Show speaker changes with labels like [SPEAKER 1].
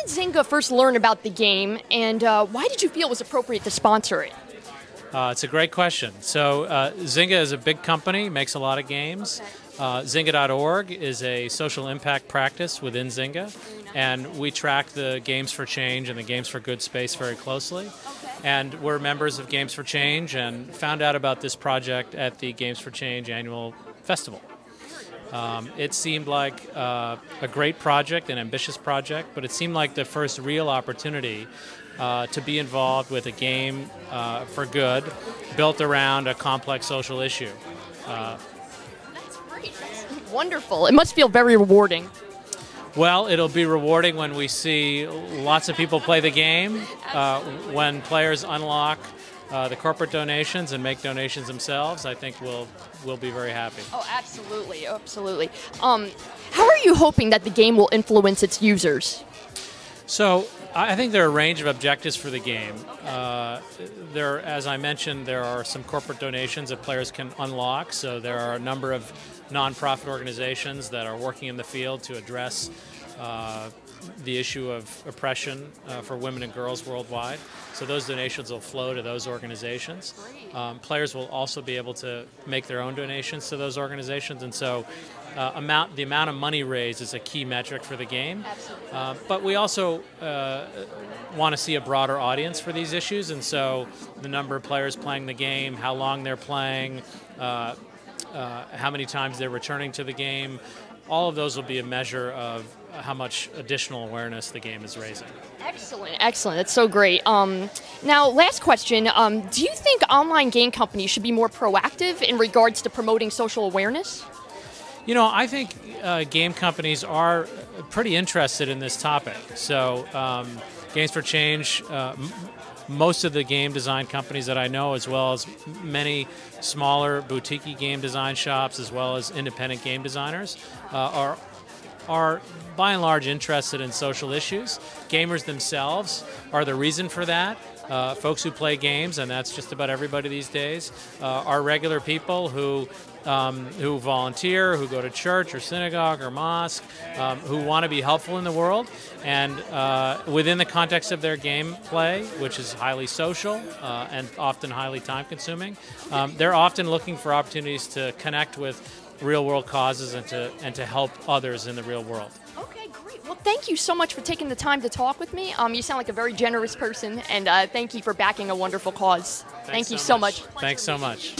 [SPEAKER 1] did Zynga first learn about the game, and why did you feel it was appropriate to sponsor it?
[SPEAKER 2] It's a great question. So Zynga is a big company, makes a lot of games. Zynga.org is a social impact practice within Zynga, and we track the Games for Change and the Games for Good space very closely. And we're members of Games for Change and found out about this project at the Games for Change annual festival. It seemed like a great project, an ambitious project, but it seemed like the first real opportunity to be involved with a game for good built around a complex social issue.
[SPEAKER 1] That's great. That's wonderful. It must feel very rewarding.
[SPEAKER 2] Well, it'll be rewarding when we see lots of people play the game, when players unlock the corporate donations and make donations themselves. I think we'll be very happy.
[SPEAKER 1] Oh, absolutely, absolutely. How are you hoping that the game will influence its users?
[SPEAKER 2] So I think there are a range of objectives for the game. As I mentioned, there are some corporate donations that players can unlock. So there are a number of nonprofit organizations that are working in the field to address the issue of oppression for women and girls worldwide. So those donations will flow to those organizations. Players will also be able to make their own donations to those organizations, and so the amount of money raised is a key metric for the game. But we also want to see a broader audience for these issues, and so the number of players playing the game, how long they're playing, how many times they're returning to the game, all of those will be a measure of how much additional awareness the game is raising.
[SPEAKER 1] Excellent, excellent. That's so great. Now, last question. Do you think online game companies should be more proactive in regards to promoting social awareness?
[SPEAKER 2] You know, I think game companies are pretty interested in this topic. So Games for Change, most of the game design companies that I know, as well as many smaller boutique game design shops, as well as independent game designers, are by and large interested in social issues. Gamers themselves are the reason for that. Folks who play games, and that's just about everybody these days, are regular people who volunteer, who go to church or synagogue or mosque, who want to be helpful in the world, and within the context of their gameplay, which is highly social and often highly time-consuming, they're often looking for opportunities to connect with real-world causes and to help others in the real world.
[SPEAKER 1] Okay, great. Well, thank you so much for taking the time to talk with me. You sound like a very generous person, and thank you for backing a wonderful cause. Thank you so much.
[SPEAKER 2] Thanks so much.